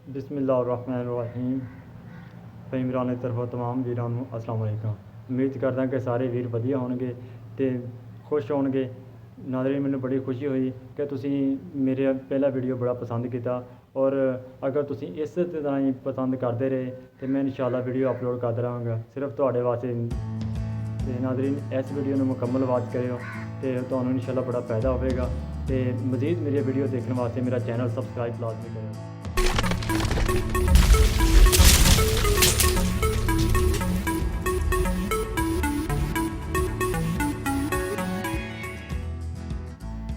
बिस्मिल्लाहिर्रहमानिर्रहीम। इमरान की तरफों तमाम वीरों को अस्सलाम वालेकुम। उम्मीद करदा कि सारे वीर वधिया होणगे ते खुश होणगे। नाज़रीन, मैनूं बड़ी खुशी हुई कि तुसीं मेरा पहला वीडियो बड़ा पसंद किया और अगर तुसीं इस तरह ही पसंद करते रहे तो मैं इंशाअल्लाह वीडियो अपलोड करता रहांगा सिर्फ तुहाडे वास्ते। ते नाज़रीन, इस वीडियो को मुकम्मल वाच करियो तो तुहानूं इंशाअल्लाह बड़ा फायदा होगा। तो मज़ीद मेरी वीडियो देखने वास्ते मेरा चैनल सबसक्राइब लाजमी करें।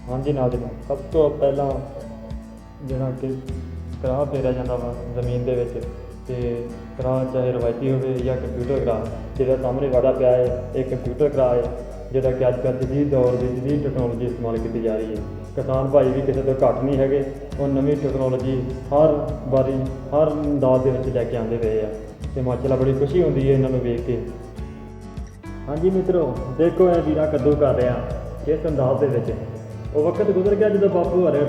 हाँ जी नाज़रीन, सब तो पहला जिहड़ा कि कड़ाह फेरिया जाता वा जमीन के विच, ते कड़ाह चाहे रवायती हो या कंप्यूटर कड़ाह, जिहड़ा सामने वाड़ा पिया है एक कंप्यूटर कड़ाह है जिहड़ा कि अजकल जदीद दौर में जदीद टैक्नोलॉजी इस्तेमाल की जा रही है। किसान भाई भी किसी तो घट नहीं है और नवी टैक्नोलॉजी हर बारी हर अंदाज के लैके आते पे है तो माशाअल्लाह बड़ी खुशी होती है इन्होंने वेख के। हाँ जी मित्रों, देखो ये वीरा कद्दू कर रहे हैं किस अंदाज के वो वक्त गुजर गया जो बापू हरे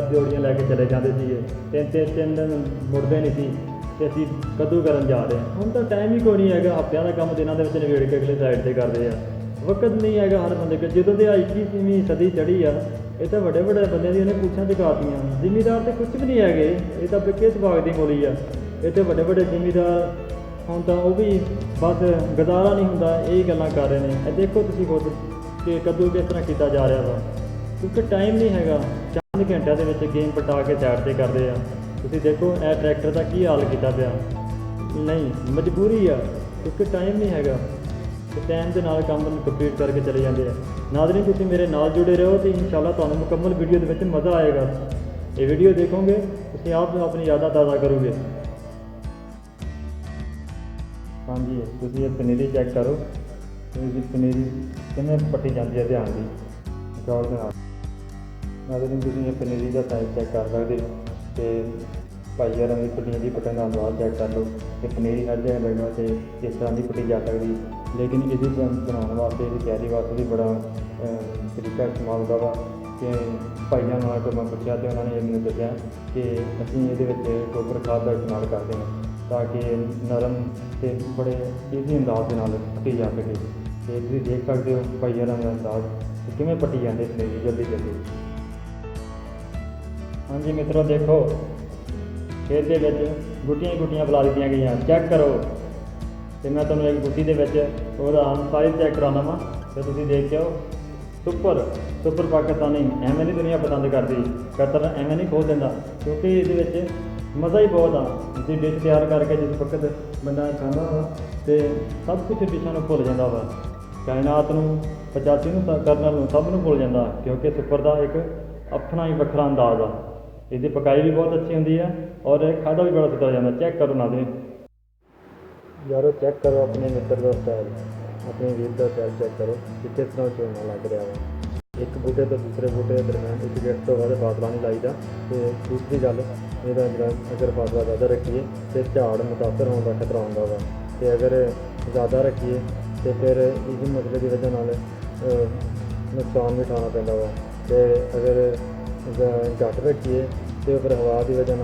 जोड़ियाँ लैके चले जाते थे, तीन दिन मुड़ते नहीं सी तो असी कद्दू करन जा रहे हैं। हम तो टाइम ही कोई नहीं है, हफ्तियां का काम दिनों के नवेड़ के अगले साइड से करते हैं। वक्त नहीं है हर बंदे को। जो तो 21वीं सदी चढ़ी आ ये तो बड़े बड़े बंदे दी उन्हें पूछा चुकातियाँ। जिमीदार तो कुछ भी नहीं है, ये तो किस बाग की बोली है। ये तो बड़े बड़े जिमीदार हम तो वह भी बस गुजारा नहीं होंदा, यही गल्लां कर रहे हैं। देखो तुसीं खुद कि कद्दू किस तरह किया जा रहा वा, क्योंकि टाइम नहीं है। चंद घंटों के गेम पटा के साइड से करते हैं। तुसीं देखो यह ट्रैक्टर का की हाल किया पिया, नहीं मजबूरी है क्योंकि टाइम नहीं है तो टाइम के नाल काम कंप्लीट करके चले जाते हैं। नाज़रीन, तुसीं मेरे नाल जुड़े रहो तो इंशाअल्लाह तुहानूं मुकम्मल वीडियो के विच मज़ा आएगा। ये वीडियो देखोगे तुसीं आप अपनी यादां ताज़ा करोगे। हाँ जी, तुसीं ये पनीरी चेक करो, पनीरी किवें पट्टी जाती है ध्यान दी गौर दे नाल। नाज़रीन, तुसीं ये पनीरी का साइज चेक कर सकते हो तो भाई यार की पट्टियां की पट्टन का अंदाज चेक कर लो कि पनीरी हर जगह लगना तो किस तरह की पट्टी जा सकती। लेकिन इसी बनाने वास्ते इसकी तैयारी वास्ते भी बड़ा तरीका इस्तेमाल होता वा कि भाइयों को मैं पूछा तो उन्होंने मैंने दसिया कि असीं ये गोबर खाद का इस्तेमाल करते हैं ताकि नरम से बड़े ईजी अंदाज के नाल पट्टी जा सके। तो तुसीं देख सकते हो भाइयों का अंदाज कि किवें पट्टी जाती पनीरी जल्दी जल्दी। हाँ जी मित्रों, देखो खेत के गुटियां गुटियां बुला दी गई, चेक करो। तो मैं तुम्हें एक गुटी के साइज चेक कराना वा तो तुसीं देखियो। सुपर पाकिस्तानी एवं नहीं दुनिया पसंद करती, कतर एवं नहीं खोल देंदा क्योंकि ये मज़ा ही बहुत आ। जी डिश तैयार करके जिस वक्त बंदा खाना वा तो सब कुछ डिशा भुल जाता वा, कायनात नूं 85 करना सब नूं भुल जाता क्योंकि सुपर का एक अपना ही वखरा अंदाज आ। इसकी पकाई भी बहुत अच्छी होती है और खाधा भी बड़ा सुधर जाता। चेक करो नाज़रीन यारो, चेक करो अपने मित्र का स्टाइल, अपने वीर का स्टाइल चेक करो कि किस तरह झोना लग रहा है। एक बूटे तो दूसरे बूटे के दरम्यान एक गेट तो वह फासला नहीं लाईदा। तो दूसरी गल यदा अगर फासला ज़्यादा रखिए तो झाड़ मुतासर होने का खतरा होंदा वा, तो अगर ज़्यादा रखिए तो फिर इसी मसले की वजह नाल नुकसान भी उठाना पैंदा वा। तो अगर घट रखिए तो फिर हवा की वजह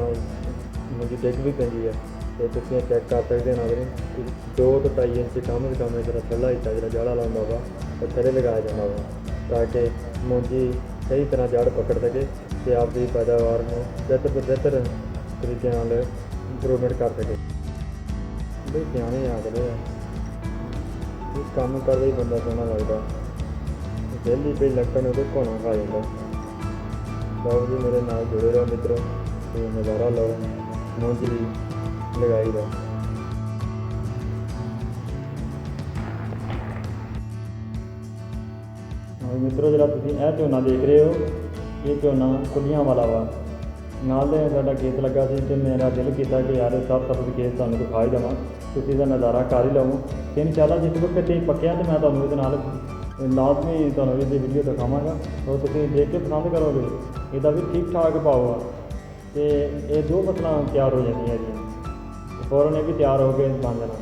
मुझे डिग भी पैंदी है। तो तुसीं चेक कर सकते हैं नाज़रीन कि 2 तो 2.5 इंच कम से कम जो थल्ला हिस्सा जो जड़ा लाता वा वो थले लगाया जाता वा ताकि मुंजी सही तरह जड़ पकड़ सके तो आपकी पैदावार में बेहतर तरीके इंप्रूवमेंट कर सके। भाई सियाने आखते हैं इस काम करते ही बंदा सोहना लगता, जल्दी पे लकड़ में घोना खा जाता। लो जी मेरे नाल जुड़े रहो मित्रों, तो नज़ारा लो मूंगफली लगाई लो। मित्रों, जरा तुसीं यह झोना देख रहे हो, ये झोना कुलियां वाला वा नाल साडा खेत लगा सी ते मेरा दिल किया कि यार सब सब खेत तुहानूं दिखा ही देवां, तुसीं इसदा नज़ारा कर ही लवो। तो इंशाअल्लाह जिस वक्त ये पक्या तो मैं तुहानूं इहदे नाल लाजमी तुहानूं इहदी वीडियो दिखावांगा और तुसीं देख के पसंद करोगे। इसदा भी ठीक ठाक भाव आ तो ये 2 फसलां तैयार हो जांदियां जी, फौरन ये भी तैयार हो गए बन जाना।